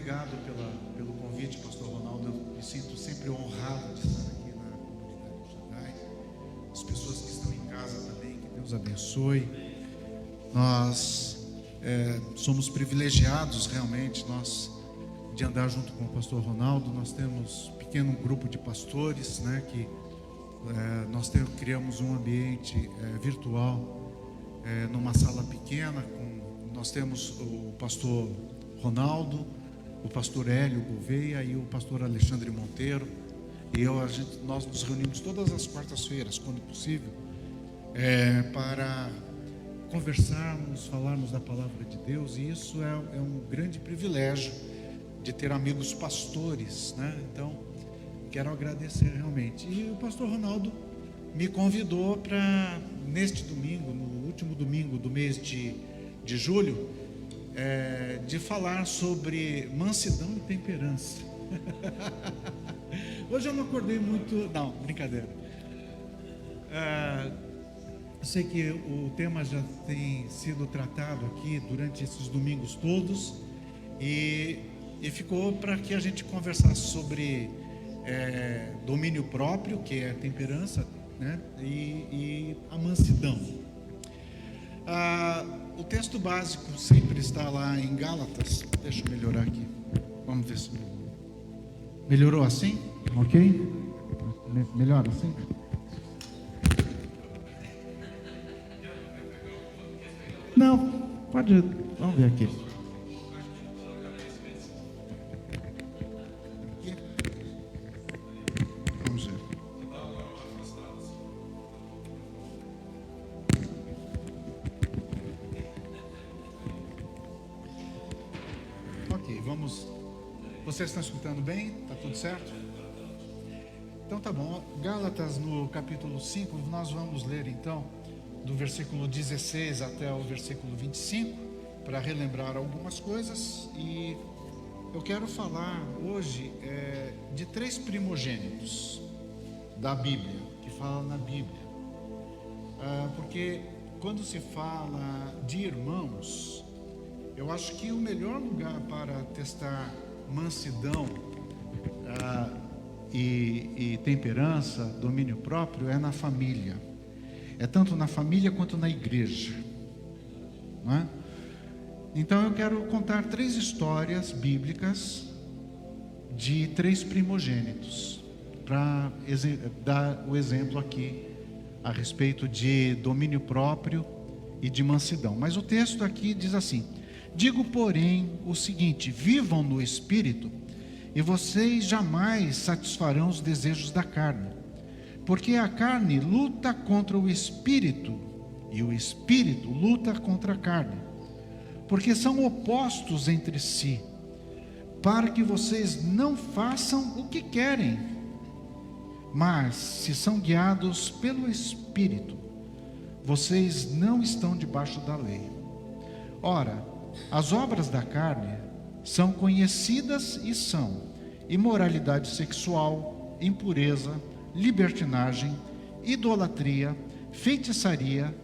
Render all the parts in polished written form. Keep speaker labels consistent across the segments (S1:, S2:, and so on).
S1: obrigado pelo convite, pastor Ronaldo. Eu me sinto sempre honrado de estar aqui na comunidade Shaddai. As pessoas que estão em casa também, que Deus abençoe. Nós somos privilegiados realmente, de andar junto com o pastor Ronaldo. Nós temos um pequeno grupo de pastores, né, que nós criamos um ambiente virtual, numa sala pequena. Nós temos o pastor Ronaldo, o pastor Hélio Gouveia e o pastor Alexandre Monteiro. E nós nos reunimos todas as quartas-feiras, quando possível, para conversarmos, falarmos da palavra de Deus. E isso é um grande privilégio de ter amigos pastores, né? Então, quero agradecer realmente. E o pastor Ronaldo me convidou para, neste domingo, no último domingo do mês de julho, de falar sobre mansidão e temperança. Hoje eu não acordei muito... Não, brincadeira. Eu sei que o tema já tem sido tratado aqui durante esses domingos todos, e ficou para que a gente conversasse sobre domínio próprio, que é a temperança, né? E a mansidão. O texto básico sempre está lá em Gálatas. Deixa eu melhorar aqui. Vamos ver se melhorou assim? Ok? Melhor assim? Não, pode. Vamos ver aqui. Vamos ver. Ok, vamos. Vocês estão escutando bem? Está tudo certo? Então tá bom. Gálatas, no capítulo 5, nós vamos ler então do versículo 16 até o versículo 25, para relembrar algumas coisas. E eu quero falar hoje de 3 primogênitos da Bíblia, que fala na Bíblia. Porque quando se fala de irmãos, eu acho que o melhor lugar para testar mansidão e temperança, domínio próprio, é na família. É tanto na família quanto na igreja, não é? Então eu quero contar 3 histórias bíblicas de 3 primogênitos, para dar o exemplo aqui a respeito de domínio próprio e de mansidão. Mas o texto aqui diz assim: digo, porém, o seguinte: vivam no Espírito, e vocês jamais satisfarão os desejos da carne. Porque a carne luta contra o Espírito, e o Espírito luta contra a carne. Porque são opostos entre si, para que vocês não façam o que querem. Mas, se são guiados pelo Espírito, vocês não estão debaixo da lei. Ora, as obras da carne são conhecidas e são imoralidade sexual, impureza, libertinagem, idolatria, feitiçaria,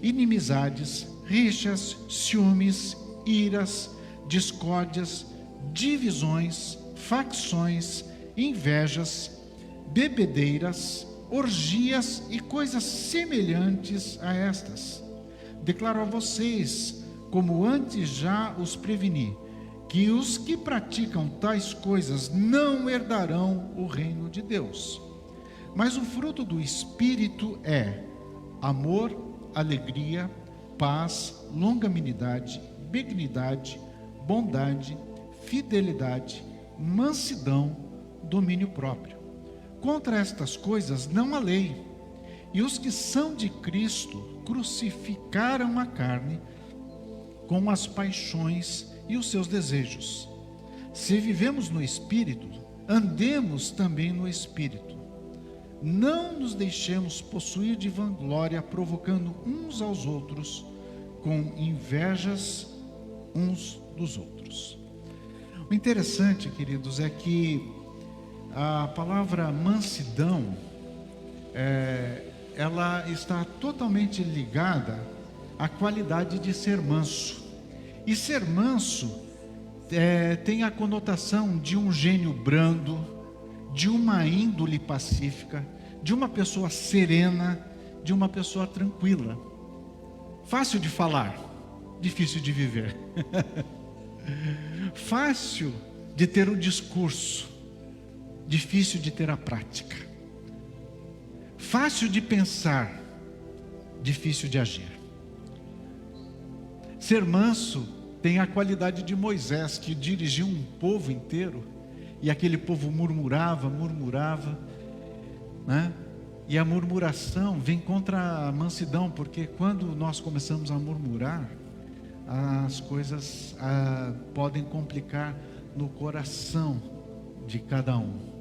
S1: inimizades, rixas, ciúmes, iras, discórdias, divisões, facções, invejas, bebedeiras, orgias e coisas semelhantes a estas. Declaro a vocês, como antes já os preveni, que os que praticam tais coisas não herdarão o reino de Deus. Mas o fruto do Espírito é amor, alegria, paz, longanimidade, benignidade, bondade, fidelidade, mansidão, domínio próprio. Contra estas coisas não há lei. E os que são de Cristo crucificaram a carne com as paixões e os seus desejos. Se vivemos no Espírito, andemos também no Espírito. Não nos deixemos possuir de vanglória, provocando uns aos outros, com invejas uns dos outros. O interessante, queridos, é que a palavra mansidão, ela está totalmente ligada à qualidade de ser manso. E ser manso tem a conotação de um gênio brando, de uma índole pacífica, de uma pessoa serena, de uma pessoa tranquila. Fácil de falar, difícil de viver. Fácil de ter o discurso, difícil de ter a prática. Fácil de pensar, difícil de agir. Ser manso tem a qualidade de Moisés, que dirigiu um povo inteiro, e aquele povo murmurava, né? E a murmuração vem contra a mansidão, porque quando nós começamos a murmurar, as coisas podem complicar no coração de cada um.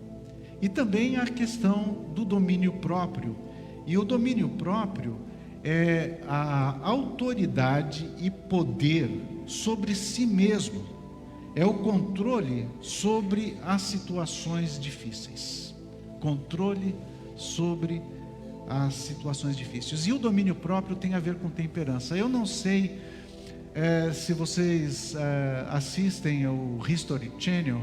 S1: E também a questão do domínio próprio. E o domínio próprio é a autoridade e poder sobre si mesmo. É o controle sobre as situações difíceis. Controle sobre as situações difíceis. E o domínio próprio tem a ver com temperança. Eu não sei se vocês assistem ao History Channel,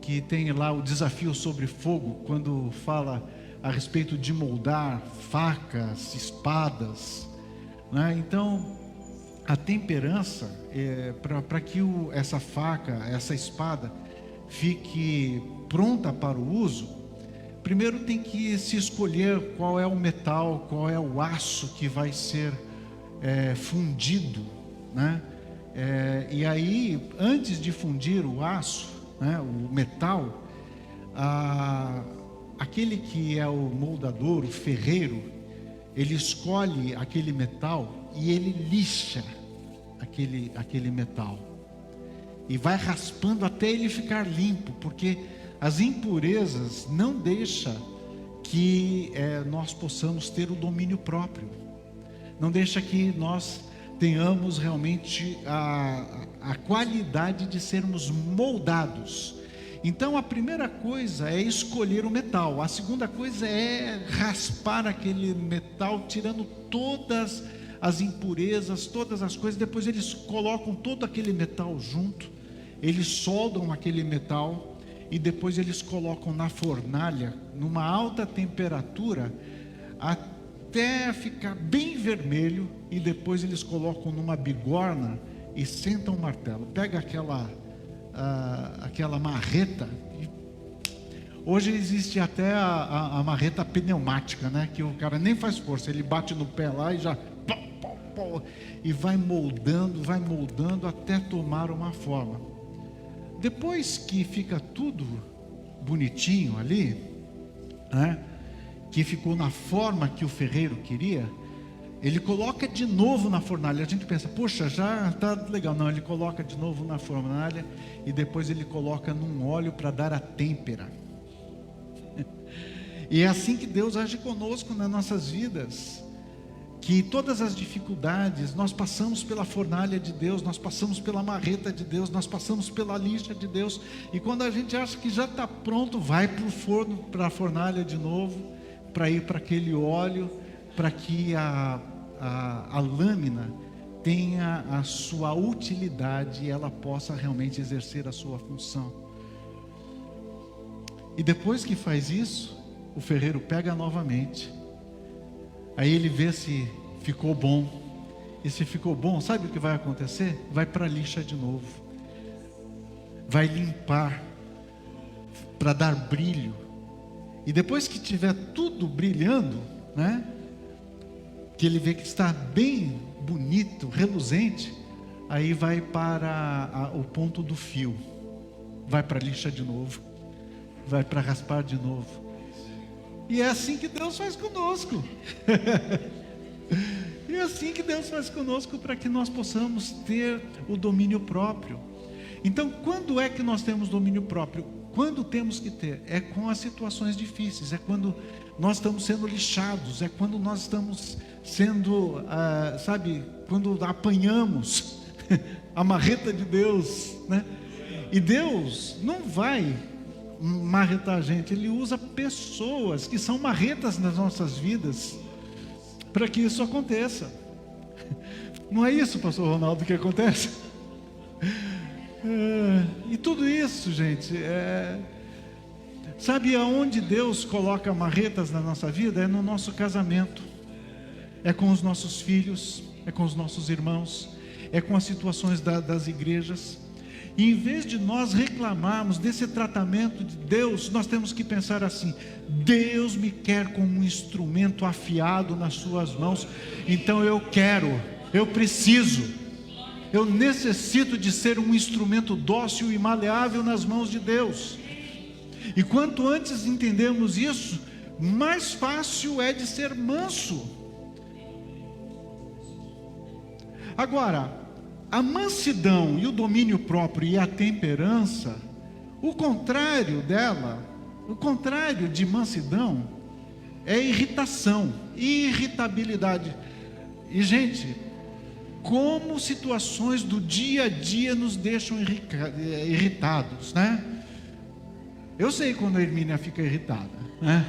S1: que tem lá o desafio sobre fogo, quando fala a respeito de moldar facas, espadas, né? Então, a temperança, para que essa faca, essa espada, fique pronta para o uso, primeiro tem que se escolher qual é o metal, qual é o aço que vai ser fundido, né? E aí, antes de fundir o aço, né, o metal, aquele que é o moldador, o ferreiro, ele escolhe aquele metal e ele lixa aquele metal e vai raspando até ele ficar limpo, porque as impurezas não deixam que nós possamos ter o domínio próprio, não deixa que nós tenhamos realmente a qualidade de sermos moldados. Então a primeira coisa é escolher o metal, a segunda coisa é raspar aquele metal, tirando todas as impurezas, todas as coisas. Depois eles colocam todo aquele metal junto, eles soldam aquele metal e depois eles colocam na fornalha, numa alta temperatura, até ficar bem vermelho, e depois eles colocam numa bigorna e sentam o martelo. Pega aquela marreta. Hoje existe até a marreta pneumática, né? Que o cara nem faz força, ele bate no pé lá e já e vai moldando até tomar uma forma. Depois que fica tudo bonitinho ali, né? Que ficou na forma que o ferreiro queria, ele coloca de novo na fornalha. A gente pensa, poxa, já está legal. Não, ele coloca de novo na fornalha e depois ele coloca num óleo para dar a têmpera. E é assim que Deus age conosco nas nossas vidas, que todas as dificuldades, nós passamos pela fornalha de Deus, nós passamos pela marreta de Deus, nós passamos pela lixa de Deus, e quando a gente acha que já está pronto, vai para o forno, para a fornalha de novo, para ir para aquele óleo, para que a lâmina tenha a sua utilidade e ela possa realmente exercer a sua função. E depois que faz isso, o ferreiro pega novamente, aí ele vê se ficou bom, e se ficou bom, sabe o que vai acontecer? Vai para a lixa de novo, vai limpar, para dar brilho, e depois que tiver tudo brilhando, né? Que ele vê que está bem bonito, reluzente, aí vai para o ponto do fio, vai para a lixa de novo, vai para raspar de novo. E é assim que Deus faz conosco. E é assim que Deus faz conosco, para que nós possamos ter o domínio próprio. Então, quando é que nós temos domínio próprio? Quando temos que ter? É com as situações difíceis, é quando nós estamos sendo lixados, é quando nós estamos sendo, quando apanhamos a marreta de Deus, né? E Deus não vai marretar a gente, Ele usa pessoas que são marretas nas nossas vidas, para que isso aconteça. Não é isso, pastor Ronaldo, que acontece? E tudo isso, gente, sabe aonde Deus coloca marretas na nossa vida? É no nosso casamento, é com os nossos filhos, é com os nossos irmãos, é com as situações das igrejas. E em vez de nós reclamarmos desse tratamento de Deus, nós temos que pensar assim: Deus me quer como um instrumento afiado nas suas mãos, então eu preciso, eu necessito de ser um instrumento dócil e maleável nas mãos de Deus. E quanto antes entendemos isso, mais fácil é de ser manso. Agora, a mansidão e o domínio próprio e a temperança, o contrário dela, o contrário de mansidão, é irritação, irritabilidade. E gente, como situações do dia a dia nos deixam irritados, né? Eu sei quando a Hermínia fica irritada, né?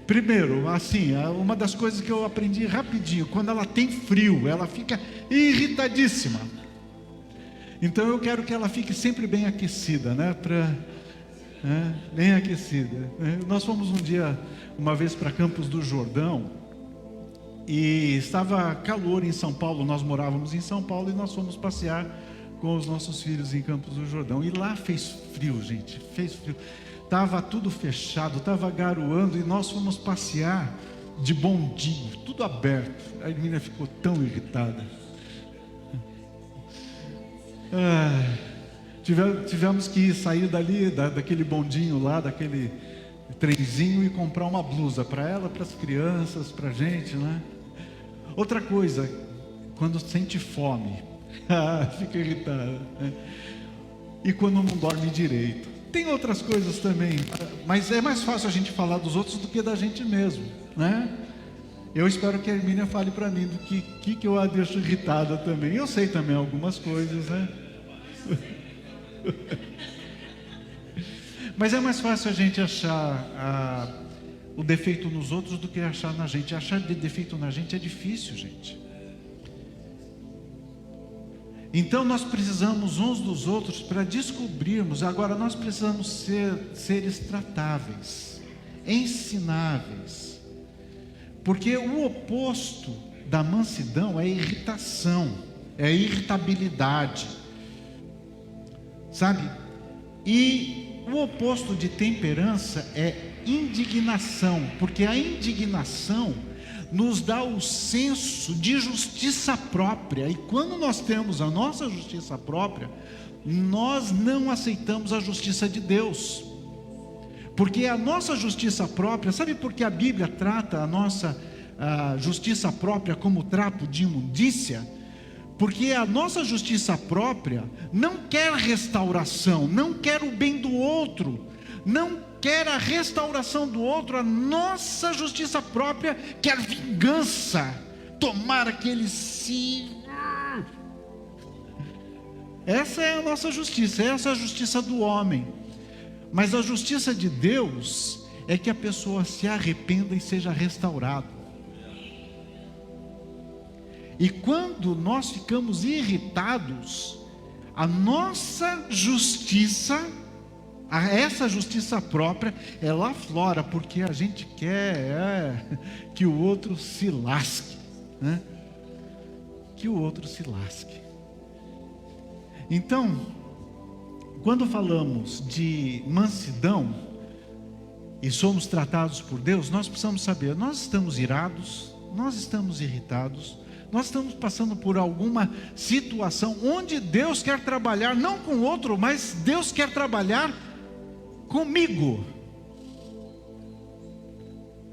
S1: Primeiro, assim, uma das coisas que eu aprendi rapidinho, quando ela tem frio, ela fica irritadíssima. Então eu quero que ela fique sempre bem aquecida, né? Bem aquecida. Nós fomos uma vez para Campos do Jordão, e estava calor em São Paulo. Nós morávamos em São Paulo e nós fomos passear com os nossos filhos em Campos do Jordão. E lá fez frio, gente, fez frio. Estava tudo fechado, estava garoando, e nós fomos passear de bondinho, tudo aberto. A menina ficou tão irritada. Tivemos que sair dali, daquele bondinho lá, daquele trenzinho, e comprar uma blusa para ela, para as crianças, para a gente, né? Outra coisa, quando sente fome, fica irritada, né? E quando não dorme direito. Tem outras coisas também, mas é mais fácil a gente falar dos outros do que da gente mesmo, né? Eu espero que a Hermínia fale para mim do que eu a deixo irritada também. Eu sei também algumas coisas, né? Mas é mais fácil a gente achar o defeito nos outros do que achar na gente. Achar defeito na gente é difícil, gente. Então nós precisamos uns dos outros para descobrirmos. Agora nós precisamos ser seres tratáveis, ensináveis, porque o oposto da mansidão é irritação, é irritabilidade, sabe? E o oposto de temperança é indignação, porque a indignação nos dá o senso de justiça própria, e quando nós temos a nossa justiça própria, nós não aceitamos a justiça de Deus, porque a nossa justiça própria, sabe por que a Bíblia trata a nossa justiça própria como trapo de imundícia? Porque a nossa justiça própria não quer restauração, não quer o bem do outro, não quer a restauração do outro. A nossa justiça própria quer vingança, tomar aquele si. Essa é a nossa justiça, essa é a justiça do homem. Mas a justiça de Deus é que a pessoa se arrependa e seja restaurada. E quando nós ficamos irritados, a nossa justiça, essa justiça própria, ela aflora, porque a gente quer que o outro se lasque, né? Que o outro se lasque. Então, quando falamos de mansidão e somos tratados por Deus, nós precisamos saber: nós estamos irados, nós estamos irritados, nós estamos passando por alguma situação onde Deus quer trabalhar, não com o outro, mas Deus quer trabalhar comigo.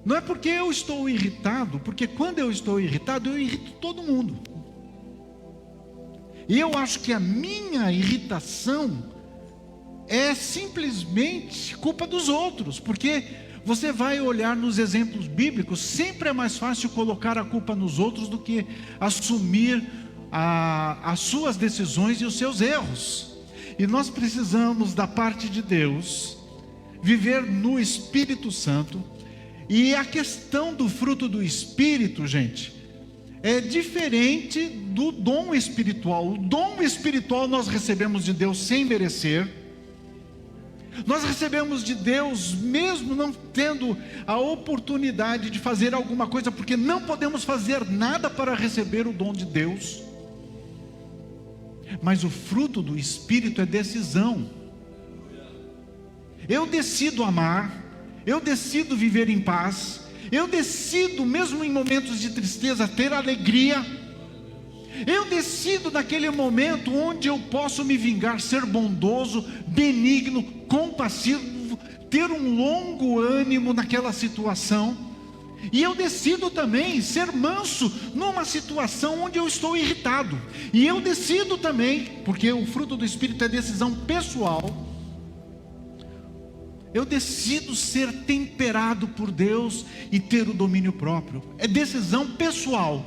S1: Não é porque eu estou irritado, porque quando eu estou irritado, eu irrito todo mundo. E eu acho que a minha irritação é simplesmente culpa dos outros, porque você vai olhar nos exemplos bíblicos, sempre é mais fácil colocar a culpa nos outros do que assumir as suas decisões e os seus erros. E nós precisamos, da parte de Deus, viver no Espírito Santo. E a questão do fruto do Espírito, gente, é diferente do dom espiritual. O dom espiritual nós recebemos de Deus sem merecer. Nós recebemos de Deus mesmo não tendo a oportunidade de fazer alguma coisa, porque não podemos fazer nada para receber o dom de Deus. Mas o fruto do Espírito é decisão. Eu decido amar, eu decido viver em paz, eu decido, mesmo em momentos de tristeza, ter alegria. Eu decido naquele momento onde eu posso me vingar, ser bondoso, benigno, compassivo, ter um longo ânimo naquela situação. E eu decido também ser manso numa situação onde eu estou irritado. E eu decido também, porque o fruto do Espírito é decisão pessoal, eu decido ser temperado por Deus e ter o domínio próprio. É decisão pessoal.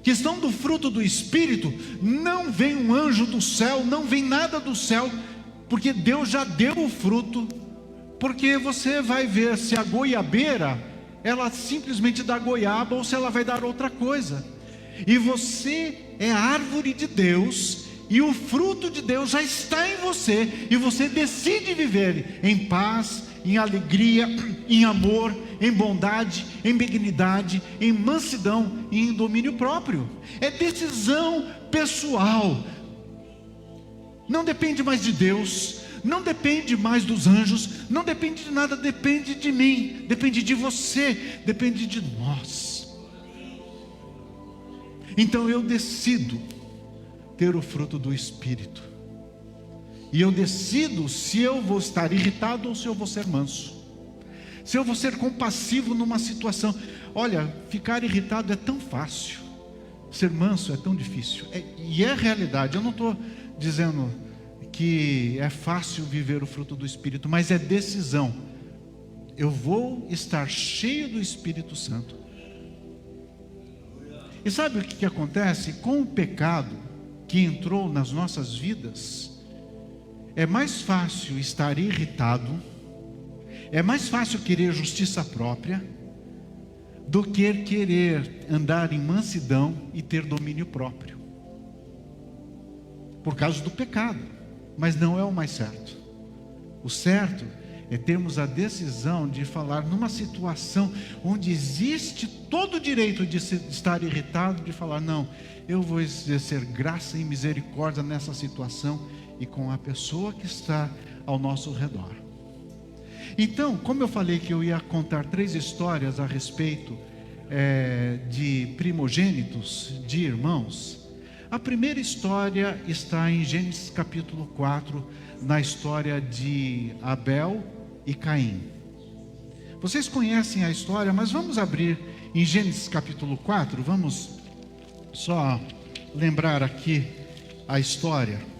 S1: Questão do fruto do Espírito, não vem um anjo do céu, não vem nada do céu, porque Deus já deu o fruto. Porque você vai ver se a goiabeira, ela simplesmente dá goiaba, ou se ela vai dar outra coisa. E você é a árvore de Deus, e o fruto de Deus já está em você, e você decide viver em paz, em alegria, em amor, em bondade, em benignidade, em mansidão e em domínio próprio. É decisão pessoal. Não depende mais de Deus, não depende mais dos anjos, não depende de nada, depende de mim, depende de você, depende de nós. Então eu decido ter o fruto do Espírito, e eu decido se eu vou estar irritado ou se eu vou ser manso, se eu vou ser compassivo numa situação. Olha, ficar irritado é tão fácil, ser manso é tão difícil. E é realidade. Eu não estou dizendo que é fácil viver o fruto do Espírito, mas é decisão. Eu vou estar cheio do Espírito Santo. E sabe o que acontece? Com o pecado que entrou nas nossas vidas, é mais fácil estar irritado, é mais fácil querer justiça própria, do que querer andar em mansidão e ter domínio próprio, por causa do pecado. Mas não é o mais certo. O certo é termos a decisão de falar numa situação onde existe todo o direito de estar irritado, de falar: não, eu vou exercer graça e misericórdia nessa situação e com a pessoa que está ao nosso redor. Então, como eu falei que eu ia contar 3 histórias a respeito de primogênitos, de irmãos, a primeira história está em Gênesis capítulo 4, na história de Abel e Caim. Vocês conhecem a história, mas vamos abrir em Gênesis capítulo 4, vamos só lembrar aqui a história.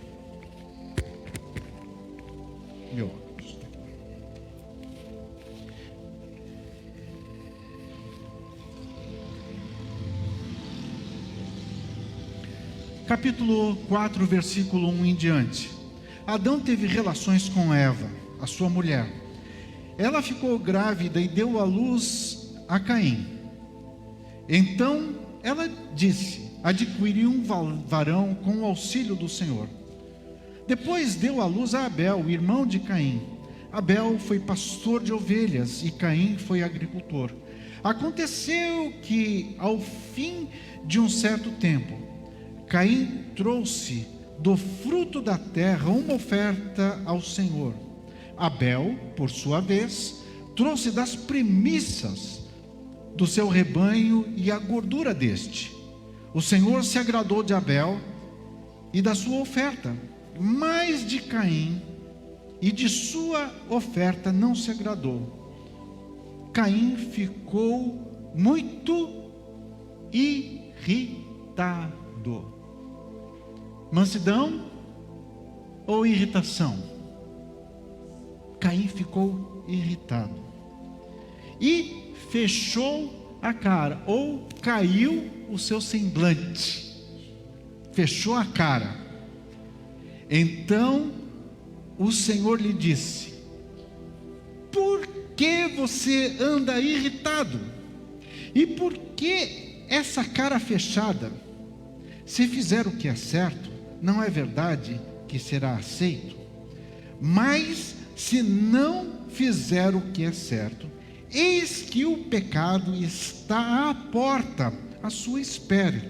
S1: Capítulo 4, versículo 1 em diante. Adão teve relações com Eva, a sua mulher. Ela ficou grávida e deu à luz a Caim. Então ela disse: adquiri um varão com o auxílio do Senhor. Depois deu à luz a Abel, irmão de Caim. Abel foi pastor de ovelhas e Caim foi agricultor. Aconteceu que, ao fim de um certo tempo, Caim trouxe do fruto da terra uma oferta ao Senhor. Abel, por sua vez, trouxe das primícias do seu rebanho e a gordura deste. O Senhor se agradou de Abel e da sua oferta, mas de Caim e de sua oferta não se agradou. Caim ficou muito irritado. Mansidão ou irritação? Caim ficou irritado e fechou a cara, ou caiu o seu semblante, fechou a cara. Então o Senhor lhe disse: por que você anda irritado? E por que essa cara fechada, se fizer o que é certo, não é verdade que será aceito? Mas se não fizer o que é certo, eis que o pecado está à porta, à sua espera.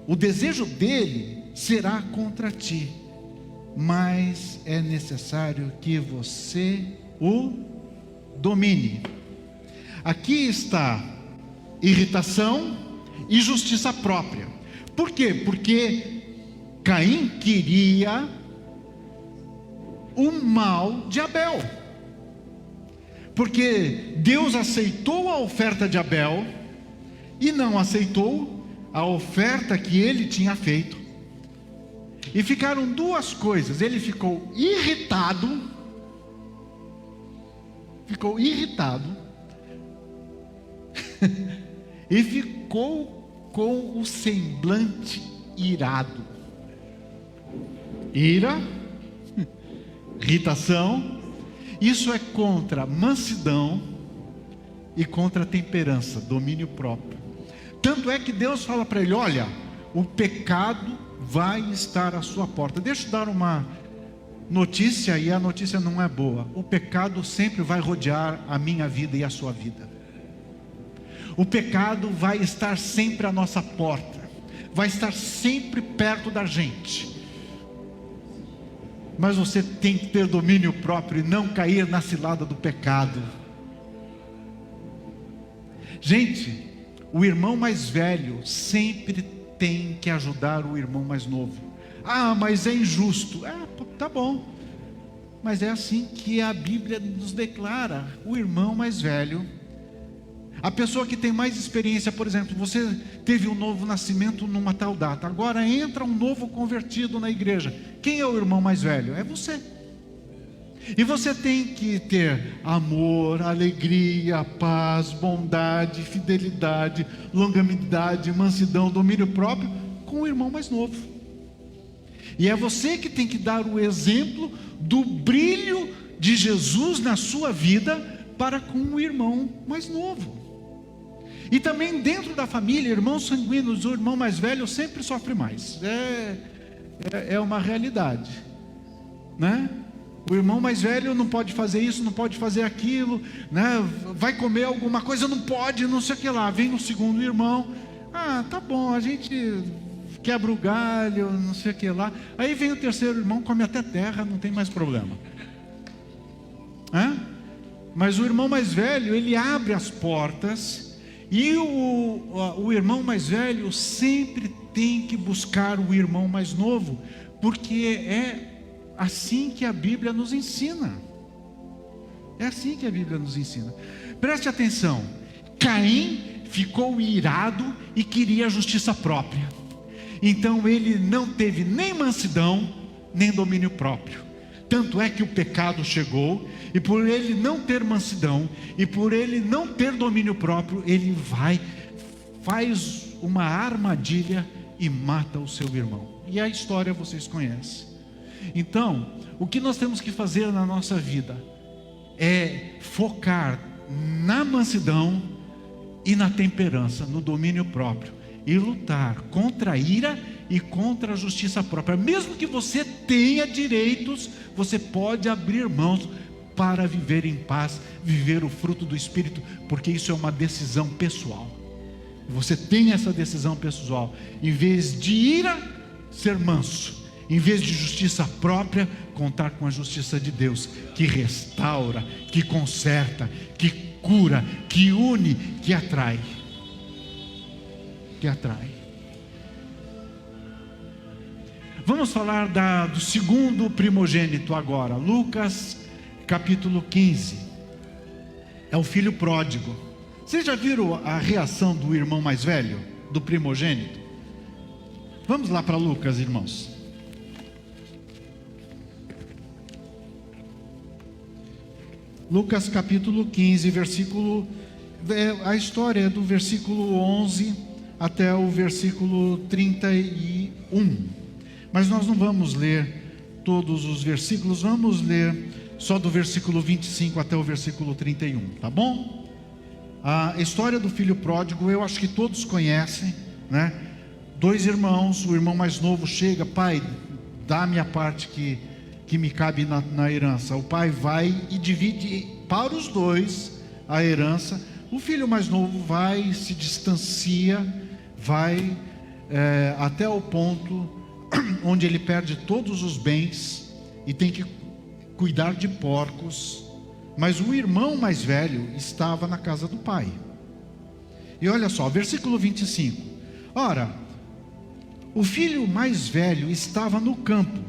S1: O desejo dele será contra ti, mas é necessário que você o domine. Aqui está irritação e justiça própria. Por quê? Porque Caim queria o mal de Abel. Porque Deus aceitou a oferta de Abel e não aceitou a oferta que ele tinha feito. E ficaram duas coisas. Ele ficou irritado. E ficou com o semblante irado. Ira, irritação, isso é contra mansidão e contra temperança, domínio próprio. Tanto é que Deus fala para ele: olha, o pecado vai estar à sua porta. Deixa eu dar uma notícia, e a notícia não é boa. O pecado sempre vai rodear a minha vida e a sua vida. O pecado vai estar sempre à nossa porta, vai estar sempre perto da gente. Mas você tem que ter domínio próprio e não cair na cilada do pecado. Gente, o irmão mais velho sempre tem que ajudar o irmão mais novo. Ah, mas é injusto. Tá bom. Mas é assim que a Bíblia nos declara. O irmão mais velho, a pessoa que tem mais experiência, por exemplo, você teve um novo nascimento numa tal data, agora entra um novo convertido na igreja. Quem é o irmão mais velho? É você. E você tem que ter amor, alegria, paz, bondade, fidelidade, longanimidade, mansidão, domínio próprio com o irmão mais novo. E é você que tem que dar o exemplo do brilho de Jesus na sua vida para com o irmão mais novo. E também dentro da família, irmãos sanguíneos, o irmão mais velho sempre sofre mais. É uma realidade, né? O irmão mais velho não pode fazer isso, não pode fazer aquilo, né? Vai comer alguma coisa, não pode, não sei o que lá. Vem o segundo irmão, tá bom, a gente quebra o galho, não sei o que lá. Aí vem o terceiro irmão, come até terra, não tem mais problema. Mas o irmão mais velho, ele abre as portas, e o irmão mais velho sempre tem que buscar o irmão mais novo, porque é assim que a Bíblia nos ensina. É assim que a Bíblia nos ensina. Preste atenção. Caim ficou irado e queria justiça própria. Então ele não teve nem mansidão, nem domínio próprio. Tanto é que o pecado chegou, e por ele não ter mansidão, e por ele não ter domínio próprio, ele faz uma armadilha e mata o seu irmão. E a história vocês conhecem. Então, o que nós temos que fazer na nossa vida é focar na mansidão e na temperança, no domínio próprio, e lutar contra a ira e contra a justiça própria. Mesmo que você tenha direitos, você pode abrir mãos para viver em paz, viver o fruto do Espírito, porque isso é uma decisão pessoal. Você tem essa decisão pessoal. Em vez de ira, ser manso. Em vez de justiça própria, contar com a justiça de Deus, que restaura, que conserta, que cura, que une, que atrai. Vamos falar do segundo primogênito agora. Lucas capítulo 15. É o filho pródigo. Vocês já viram a reação do irmão mais velho, do primogênito? Vamos lá para Lucas, irmãos. Lucas capítulo 15, versículo... a história é do versículo 11 até o versículo 31. Mas nós não vamos ler todos os versículos, vamos ler só do versículo 25 até o versículo 31, tá bom? A história do filho pródigo, eu acho que todos conhecem, né? 2 irmãos, o irmão mais novo chega: pai, dá-me a parte que me cabe na herança. O pai vai e divide para os 2 a herança. O filho mais novo vai, se distancia, vai até o ponto onde ele perde todos os bens e tem que cuidar de porcos. Mas o irmão mais velho estava na casa do pai. E olha só, versículo 25. Ora, o filho mais velho estava no campo.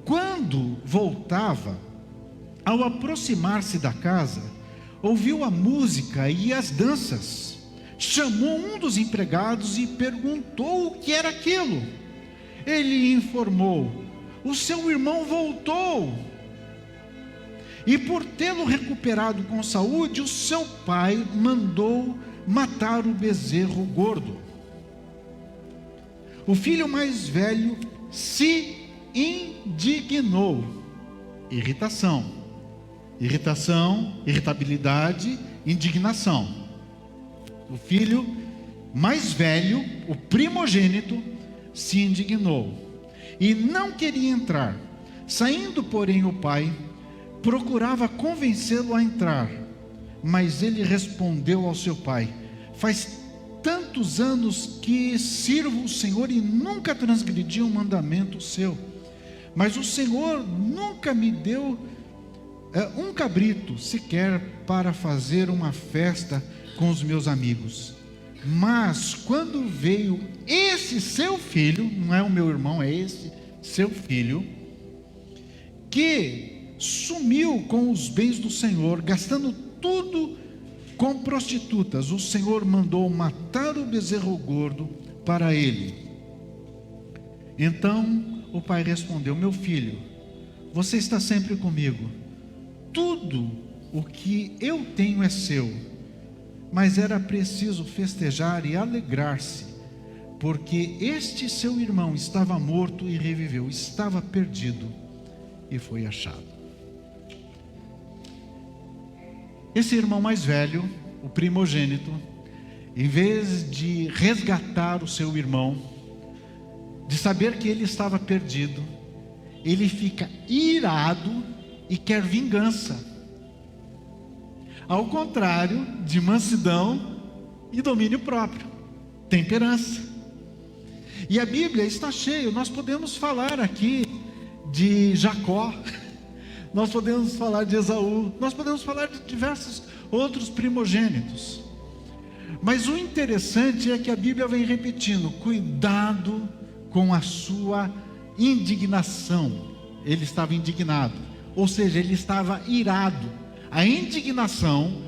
S1: Quando voltava, ao aproximar-se da casa, ouviu a música e as danças. Chamou um dos empregados e perguntou o que era aquilo. Ele informou: o seu irmão voltou, e por tê-lo recuperado com saúde, o seu pai mandou matar o bezerro gordo. O filho mais velho se indignou. Irritabilidade, indignação. O filho mais velho, o primogênito, se indignou e não queria entrar. Saindo, porém, o pai procurava convencê-lo a entrar, mas ele respondeu ao seu pai: faz tantos anos que sirvo o Senhor e nunca transgredi um mandamento seu, mas o Senhor nunca me deu um cabrito sequer para fazer uma festa com os meus amigos. Mas quando veio esse seu filho, não é o meu irmão, é esse seu filho, que sumiu com os bens do Senhor, gastando tudo com prostitutas, o Senhor mandou matar o bezerro gordo para ele. Então o pai respondeu: meu filho, você está sempre comigo, tudo o que eu tenho é seu. Mas era preciso festejar e alegrar-se, porque este seu irmão estava morto e reviveu, estava perdido e foi achado. Esse irmão mais velho, o primogênito, em vez de resgatar o seu irmão, de saber que ele estava perdido, ele fica irado e quer vingança. Ao contrário de mansidão e domínio próprio, temperança. E a Bíblia está cheia. Nós podemos falar aqui de Jacó, nós podemos falar de Esaú, nós podemos falar de diversos outros primogênitos. Mas o interessante é que a Bíblia vem repetindo: cuidado com a sua indignação. Ele estava indignado, ou seja, ele estava irado. A indignação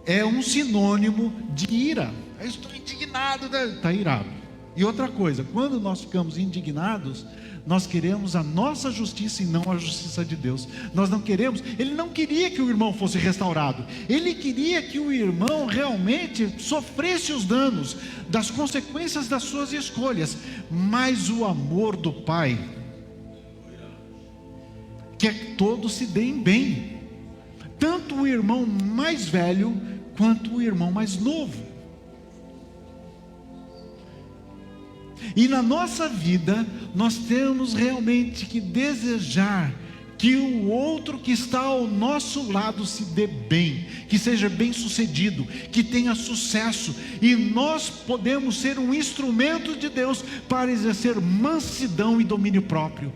S1: é um sinônimo de ira. Eu estou indignado, está irado. E outra coisa, quando nós ficamos indignados, nós queremos a nossa justiça e não a justiça de Deus. Nós não queremos. Ele não queria que o irmão fosse restaurado, ele queria que o irmão realmente sofresse os danos das consequências das suas escolhas. Mas o amor do pai quer que todos se deem bem, tanto o irmão mais velho quanto o irmão mais novo. E na nossa vida nós temos realmente que desejar que o outro que está ao nosso lado se dê bem, que seja bem sucedido, que tenha sucesso. E nós podemos ser um instrumento de Deus para exercer mansidão e domínio próprio.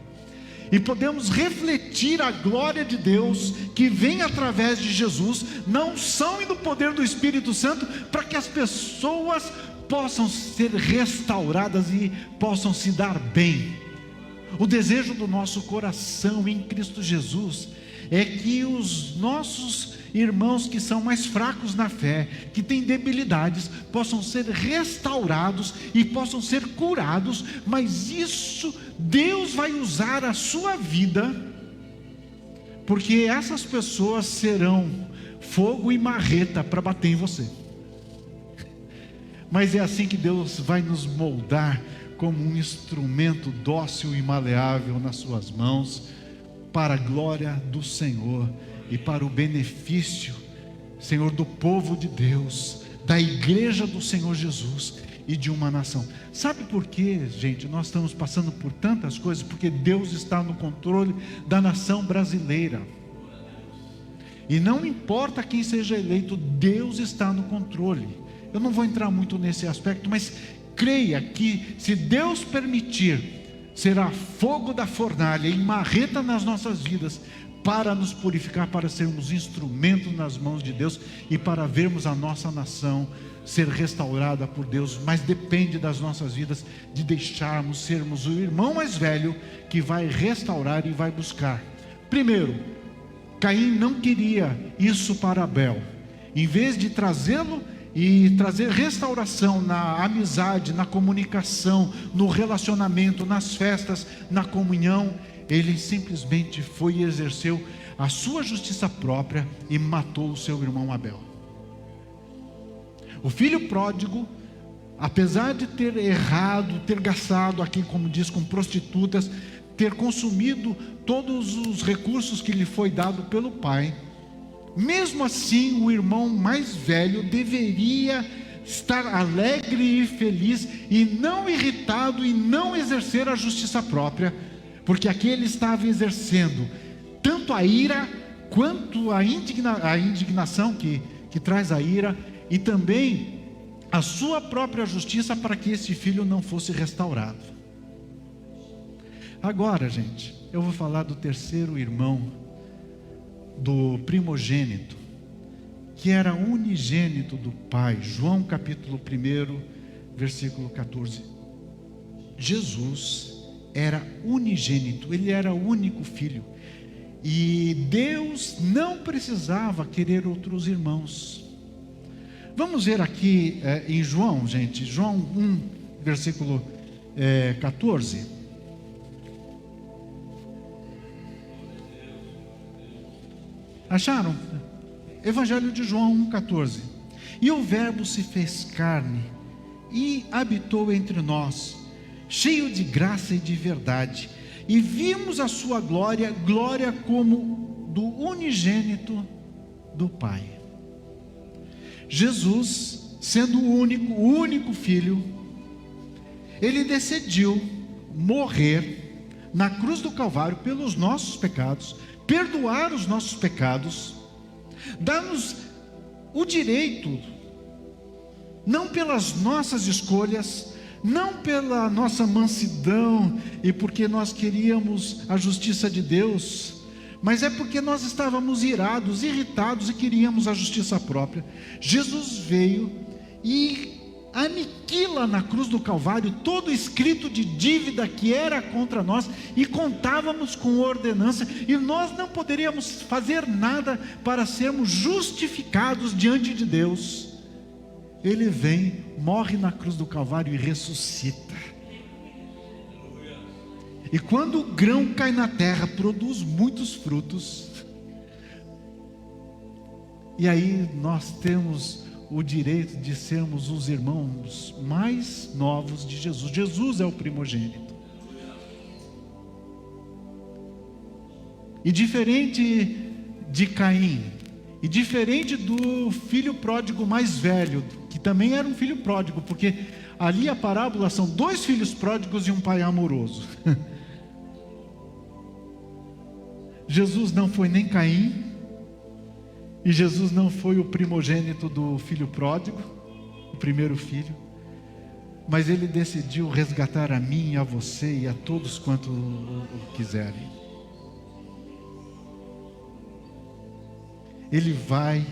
S1: E podemos refletir a glória de Deus que vem através de Jesus, na unção e no poder do Espírito Santo, para que as pessoas possam ser restauradas e possam se dar bem. O desejo do nosso coração em Cristo Jesus é que os nossos irmãos que são mais fracos na fé, que têm debilidades, possam ser restaurados e possam ser curados. Mas isso Deus vai usar a sua vida, porque essas pessoas serão fogo e marreta para bater em você. Mas é assim que Deus vai nos moldar, como um instrumento dócil e maleável nas suas mãos, para a glória do Senhor e para o benefício Senhor, do povo de Deus, da igreja do Senhor Jesus e de uma nação. Sabe por quê, gente? Nós estamos passando por tantas coisas, porque Deus está no controle da nação brasileira. E não importa quem seja eleito, Deus está no controle. Eu não vou entrar muito nesse aspecto, mas creia que, se Deus permitir, será fogo da fornalha e marreta nas nossas vidas, para nos purificar, para sermos instrumentos nas mãos de Deus e para vermos a nossa nação ser restaurada por Deus. Mas depende das nossas vidas, de deixarmos sermos o irmão mais velho que vai restaurar e vai buscar. Primeiro, Caim não queria isso para Abel. Em vez de trazê-lo e trazer restauração na amizade, na comunicação, no relacionamento, nas festas, na comunhão, ele simplesmente foi e exerceu a sua justiça própria e matou o seu irmão Abel. O filho pródigo, apesar de ter errado, ter gastado aqui, como diz, com prostitutas, ter consumido todos os recursos que lhe foi dado pelo pai, mesmo assim o irmão mais velho deveria estar alegre e feliz, e não irritado, e não exercer a justiça própria, porque aqui ele estava exercendo tanto a ira, quanto a indignação que traz a ira, e também a sua própria justiça, para que esse filho não fosse restaurado. Agora, gente, eu vou falar do terceiro irmão, do primogênito, que era unigênito do pai. João capítulo 1, versículo 14. Jesus era unigênito, ele era o único filho, e Deus não precisava querer outros irmãos. Vamos ver aqui em João, gente, João 1, versículo 14. Acharam? Evangelho de João 1,14. E o verbo se fez carne e habitou entre nós, cheio de graça e de verdade, e vimos a sua glória, glória como do unigênito do Pai. Jesus, sendo o único filho, ele decidiu morrer na cruz do Calvário pelos nossos pecados, perdoar os nossos pecados, dar-nos o direito, não pelas nossas escolhas, não pela nossa mansidão e porque nós queríamos a justiça de Deus, mas é porque nós estávamos irados, irritados e queríamos a justiça própria. Jesus veio e aniquila na cruz do Calvário todo escrito de dívida que era contra nós, e contávamos com ordenança, e nós não poderíamos fazer nada para sermos justificados diante de Deus. Ele vem, morre na cruz do Calvário e ressuscita. E quando o grão cai na terra, produz muitos frutos. E aí nós temos o direito de sermos os irmãos mais novos de Jesus. Jesus é o primogênito. E diferente de Caim, e diferente do filho pródigo mais velho, que também era um filho pródigo, porque ali a parábola são 2 filhos pródigos e um pai amoroso. Jesus não foi nem Caim, e Jesus não foi o primogênito do filho pródigo, o primeiro filho, mas ele decidiu resgatar a mim e a você e a todos quanto o quiserem. Ele vai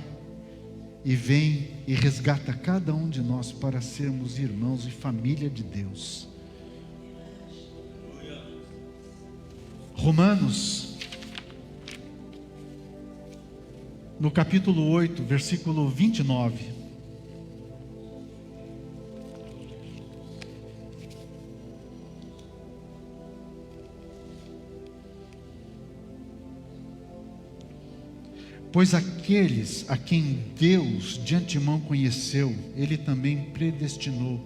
S1: e vem e resgata cada um de nós para sermos irmãos e família de Deus. Romanos, no capítulo 8, versículo 29. Pois aqueles a quem Deus de antemão conheceu, Ele também predestinou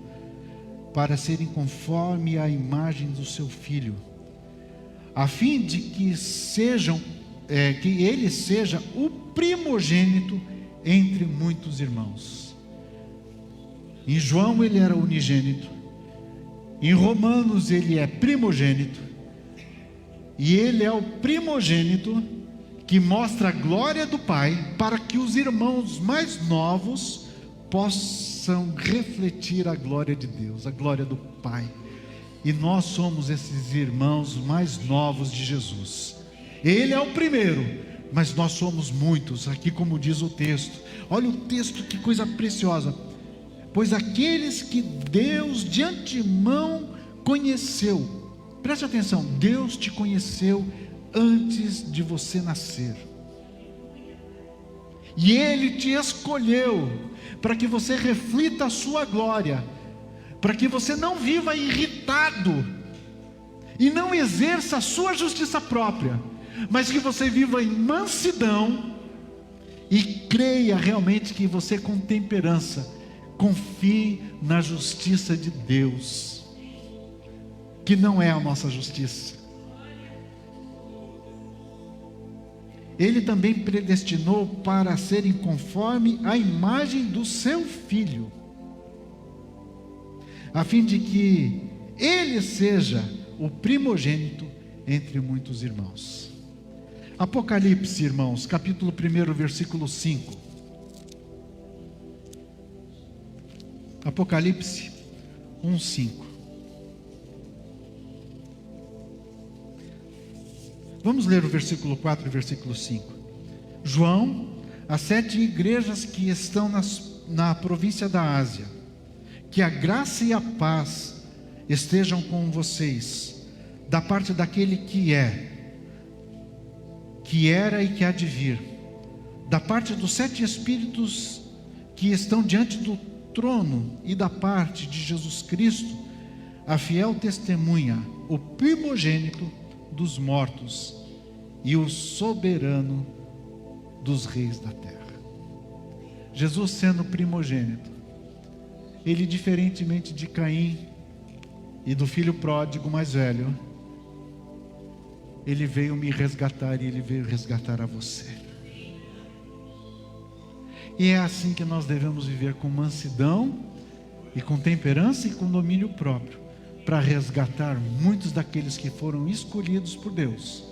S1: para serem conforme a imagem do seu Filho, a fim de que Ele seja o primogênito entre muitos irmãos. Em João ele era unigênito, em Romanos ele é primogênito, e ele é o primogênito que mostra a glória do Pai, para que os irmãos mais novos possam refletir a glória de Deus, a glória do Pai. E nós somos esses irmãos mais novos de Jesus. Ele é o primeiro, mas nós somos muitos, aqui como diz o texto. Olha o texto, que coisa preciosa. Pois aqueles que Deus de antemão conheceu, preste atenção, Deus te conheceu antes de você nascer, e Ele te escolheu para que você reflita a sua glória, para que você não viva irritado e não exerça a sua justiça própria, mas que você viva em mansidão e creia realmente que você, com temperança, confie na justiça de Deus, que não é a nossa justiça. Ele também predestinou para serem conforme a imagem do seu Filho, a fim de que ele seja o primogênito entre muitos irmãos. Apocalipse, irmãos, capítulo 1, versículo 5. Apocalipse 1:5. Vamos ler o versículo 4 e o versículo 5. João, as 7 igrejas que estão na província da Ásia, que a graça e a paz estejam com vocês, da parte daquele que é, que era e que há de vir, da parte dos 7 Espíritos que estão diante do trono e da parte de Jesus Cristo, a fiel testemunha, o primogênito dos mortos e o soberano dos reis da terra. Jesus, sendo primogênito, ele, diferentemente de Caim e do filho pródigo mais velho, ele veio me resgatar, e ele veio resgatar a você. E é assim que nós devemos viver, com mansidão e com temperança e com domínio próprio, para resgatar muitos daqueles que foram escolhidos por Deus,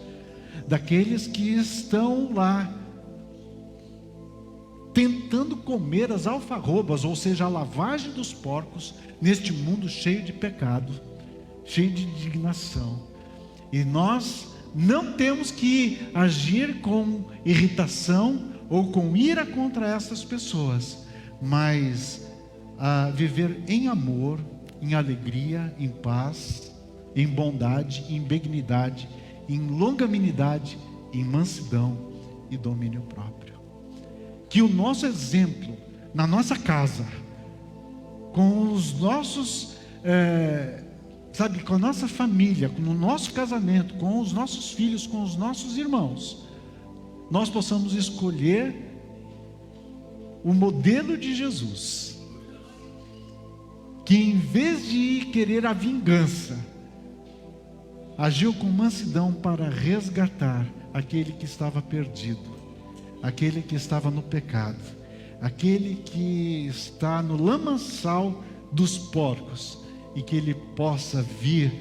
S1: daqueles que estão lá tentando comer as alfarrobas, ou seja, a lavagem dos porcos, neste mundo cheio de pecado, cheio de indignação. E nós não temos que agir com irritação ou com ira contra essas pessoas, mas viver em amor, em alegria, em paz, em bondade, em benignidade, em longanimidade, em mansidão e domínio próprio. Que o nosso exemplo na nossa casa, com os nossos, com a nossa família, com o nosso casamento, com os nossos filhos, com os nossos irmãos, nós possamos escolher o modelo de Jesus, que em vez de querer a vingança, agiu com mansidão para resgatar aquele que estava perdido, aquele que estava no pecado, aquele que está no lamaçal dos porcos, e que ele possa vir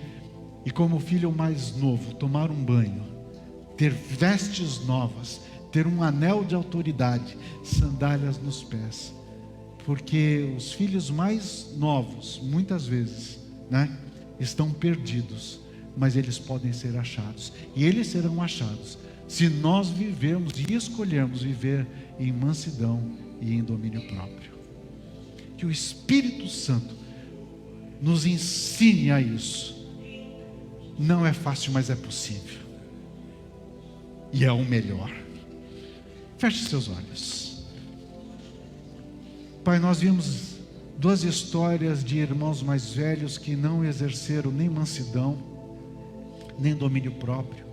S1: e, como filho mais novo, tomar um banho, ter vestes novas, ter um anel de autoridade, sandálias nos pés, porque os filhos mais novos, muitas vezes, estão perdidos, mas eles podem ser achados, e eles serão achados, se nós vivermos e escolhermos viver em mansidão e em domínio próprio. Que o Espírito Santo nos ensine a isso. Não é fácil, mas é possível, e é o melhor. Feche seus olhos. Pai, nós vimos 2 histórias de irmãos mais velhos que não exerceram nem mansidão, nem domínio próprio,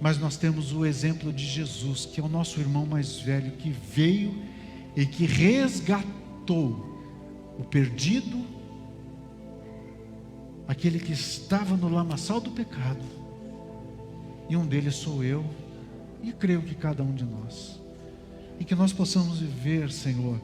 S1: mas nós temos o exemplo de Jesus, que é o nosso irmão mais velho, que veio e que resgatou o perdido, aquele que estava no lamaçal do pecado, e um deles sou eu, e creio que cada um de nós. e que nós possamos viver, Senhor,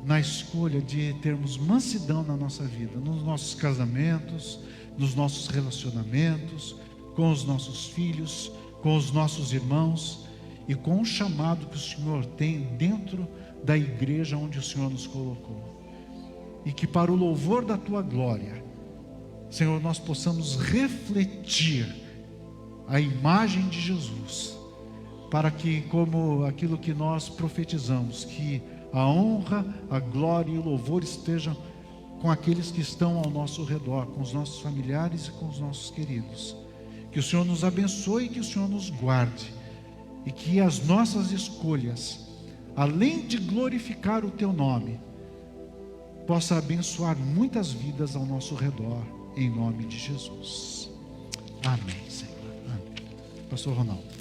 S1: na escolha de termos mansidão na nossa vida, nos nossos casamentos, nos nossos relacionamentos, com os nossos filhos, com os nossos irmãos e com o chamado que o Senhor tem dentro da igreja onde o Senhor nos colocou. E que para o louvor da Tua glória, Senhor, nós possamos refletir a imagem de Jesus, para que, como aquilo que nós profetizamos, que a honra, a glória e o louvor estejam com aqueles que estão ao nosso redor, com os nossos familiares e com os nossos queridos. Que o Senhor nos abençoe e que o Senhor nos guarde, e que as nossas escolhas, além de glorificar o Teu nome, possa abençoar muitas vidas ao nosso redor, em nome de Jesus. Amém, Senhor. Amém. Pastor Ronaldo.